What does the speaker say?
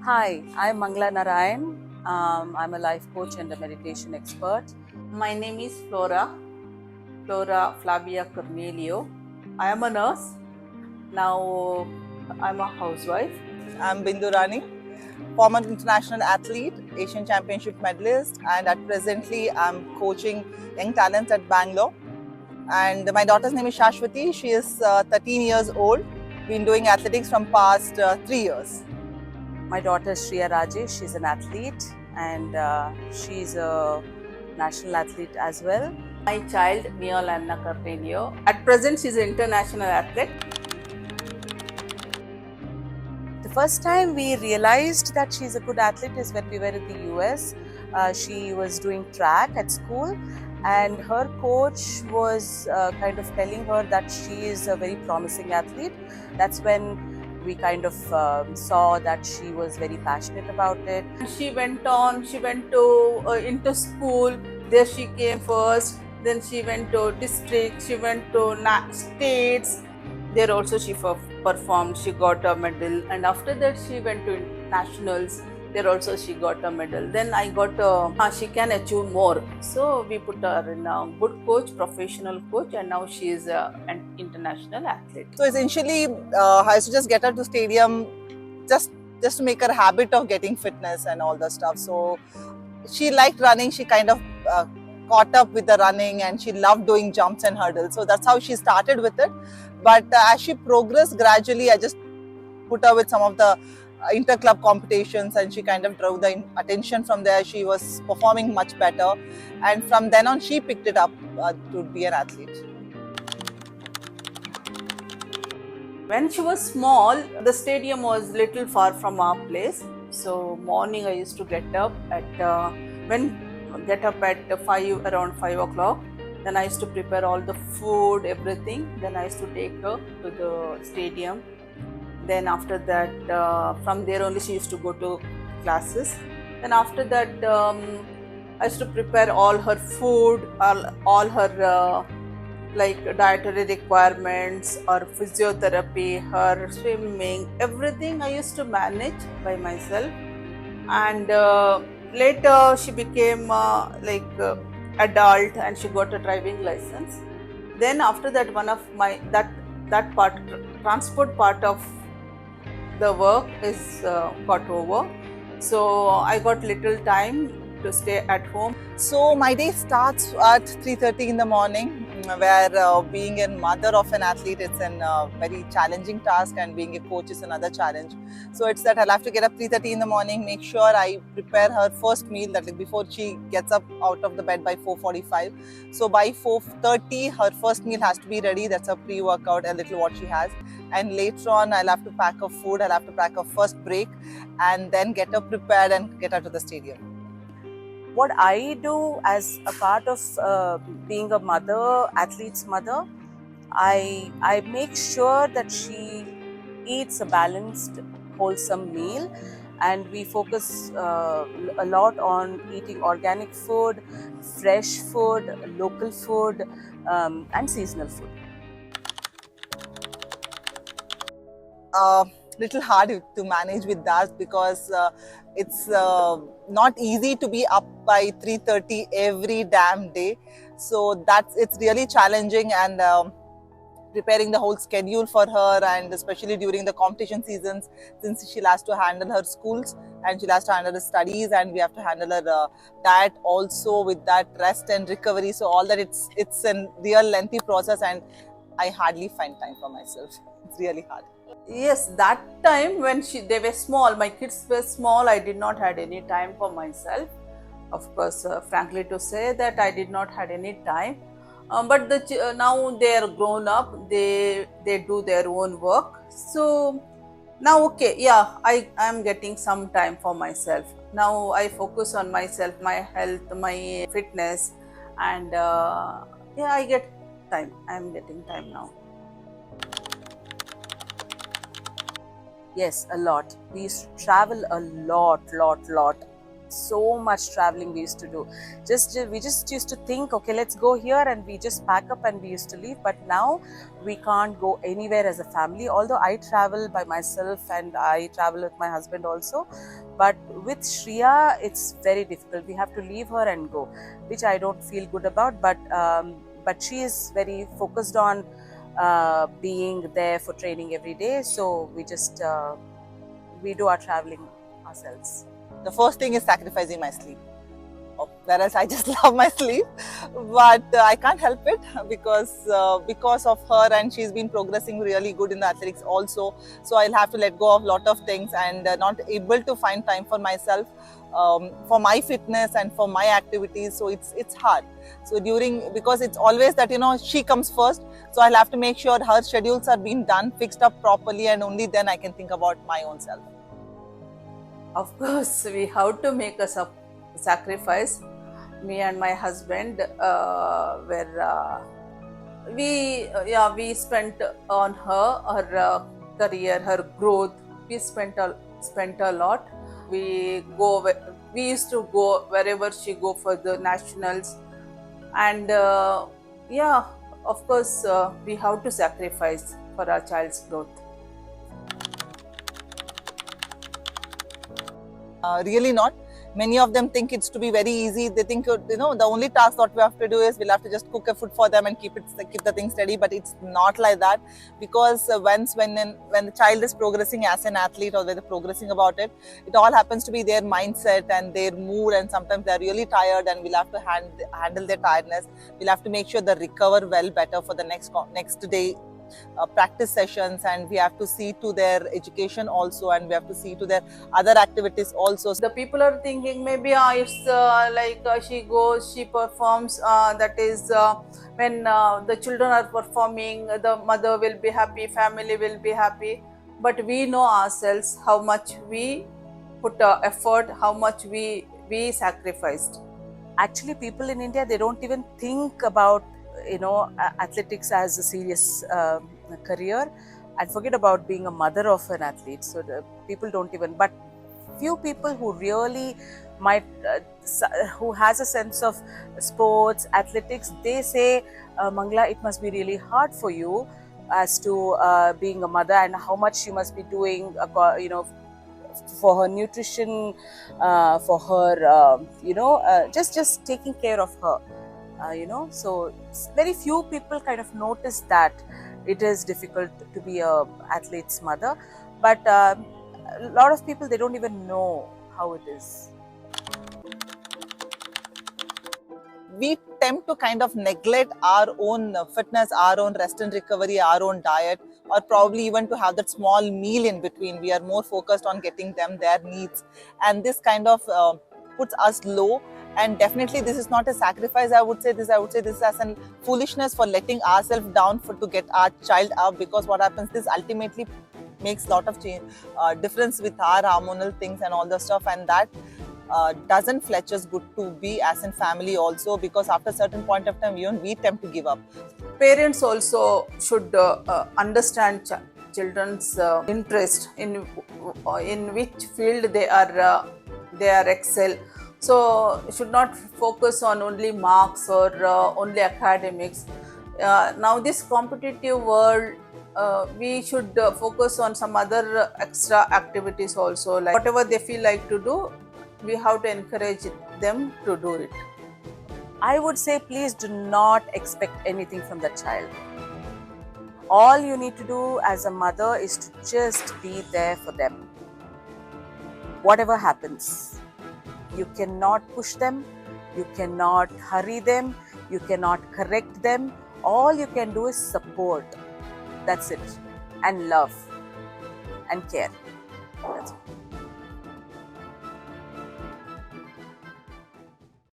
Hi, I'm Mangala Narayan. I'm a life coach and a meditation expert. My name is Flora Flavia Cornelio. I am a nurse. Now I'm a housewife. I'm Bindu Rani, former international athlete, Asian Championship medalist, and at presently I'm coaching young talents at Bangalore. And my daughter's name is Shashwati. She is 13 years old. Been doing athletics from past 3 years. My daughter Shriya Rajesh, she's an athlete and she's a national athlete as well. My child Neol Anna Cornelio. At present, she's an international athlete. The first time we realized that she's a good athlete is when we were in the US. She was doing track at school, and her coach was kind of telling her that she is a very promising athlete. That's when we kind of saw that she was very passionate about it. She went to into school. There she came first. Then she went to district. She went to states. There also she performed, she got a medal, and after that she went to nationals. There also she got a medal. Then I got she can achieve more. So we put her in a good coach, professional coach, and now she is an international athlete. So essentially, I used to just get her to stadium just to make her habit of getting fitness and all the stuff. So she liked running. She kind of caught up with the running, and she loved doing jumps and hurdles. So that's how she started with it. But as she progressed gradually, I just put her with some of the inter-club competitions, and she kind of drove the attention from there. She was performing much better, and from then on she picked it up to be an athlete. When she was small, the stadium was little far from our place. So morning I used to get up at around 5 o'clock. Then I used to prepare all the food, everything. Then I used to take her to the stadium. Then after that, from there only she used to go to classes. Then after that, I used to prepare all her food, all her like dietary requirements or physiotherapy, her swimming, everything I used to manage by myself. And later she became adult and she got a driving license. Then after that, one of my that part, transport part of the work is got over. So I got little time to stay at home. So my day starts at 3:30 in the morning, where being a mother of an athlete, it's a very challenging task, and being a coach is another challenge. So it's that I'll have to get up 3:30 in the morning, make sure I prepare her first meal, that like before she gets up out of the bed by 4:45. So by 4:30 her first meal has to be ready. That's a pre-workout, a little what she has. And later on I'll have to pack her food, I'll have to pack her first break, and then get her prepared and get her to the stadium. What I do as a part of being a mother, athlete's mother, I make sure that she eats a balanced, wholesome meal, and we focus a lot on eating organic food, fresh food, local food, and seasonal food. Little hard to manage with that, because it's not easy to be up by 3:30 every damn day. So it's really challenging, and preparing the whole schedule for her, and especially during the competition seasons, since she has to handle her schools and she has to handle her studies, and we have to handle her diet also, with that rest and recovery. So all that, it's a real lengthy process, and I hardly find time for myself. It's really hard. Yes, that time when they were small, my kids were small, I did not had any time for myself. Of course, frankly to say that I did not had any time. But now they are grown up, they do their own work. So now, okay, yeah, I am getting some time for myself. Now I focus on myself, my health, my fitness, and yeah, I get time. I am getting time now. Yes, a lot. We used to travel a lot. So much traveling we used to do. We just used to think, okay, let's go here, and we just pack up and we used to leave. But now we can't go anywhere as a family. Although I travel by myself and I travel with my husband also, But with Shreya, it's very difficult. We have to leave her and go, which I don't feel good about. But she is very focused on being there for training every day. So we do our traveling ourselves. The first thing is sacrificing my sleep. Whereas I just love my sleep, but I can't help it because of her, and she's been progressing really good in the athletics also. So I'll have to let go of a lot of things and not able to find time for myself, for my fitness and for my activities. So it's hard. So because it's always that she comes first, so I'll have to make sure her schedules are being done, fixed up properly, and only then I can think about my own self. Of course, we have to make a sacrifice. Me and my husband, where we spent on her career, her growth. We spent a lot. We used to go wherever she go for the nationals, and of course, we have to sacrifice for our child's growth. Really not. Many of them think it's to be very easy. They think the only task that we have to do is we'll have to just cook a food for them and keep the thing steady. But it's not like that, because when the child is progressing as an athlete, or when they're progressing about it, it all happens to be their mindset and their mood. And sometimes they're really tired, and we'll have to handle their tiredness. We'll have to make sure they recover well better for the next day. Practice sessions, and we have to see to their education also, and we have to see to their other activities also. The people are thinking maybe it's like she goes, she performs, that is when the children are performing, the mother will be happy, family will be happy. But we know ourselves how much we put effort, how much we sacrificed. Actually, people in India, they don't even think about athletics as a serious career, and forget about being a mother of an athlete. So the people don't even, but few people who really might who has a sense of sports, athletics, they say, Mangala, it must be really hard for you as to being a mother, and how much she must be doing for her nutrition, for her just taking care of her. So very few people kind of notice that it is difficult to be a athlete's mother, but a lot of people, they don't even know how it is. We tend to kind of neglect our own fitness, our own rest and recovery, our own diet, or probably even to have that small meal in between. We are more focused on getting them their needs, and this kind of puts us low. And definitely this is not a sacrifice. I would say this is as a foolishness for letting ourselves down to get our child up, because what happens, this ultimately makes a lot of difference with our hormonal things and all the stuff, and that doesn't fetch us good to be as in family also, because after a certain point of time we tend to give up. Parents also should understand children's interest in which field they are excel. So should not focus on only marks or only academics. Now this competitive world, we should focus on some other extra activities also, like whatever they feel like to do, we have to encourage them to do it. I would say, please do not expect anything from the child. All you need to do as a mother is to just be there for them. Whatever happens, you cannot push them, you cannot hurry them, you cannot correct them. All you can do is support. That's it. And love and care. That's it.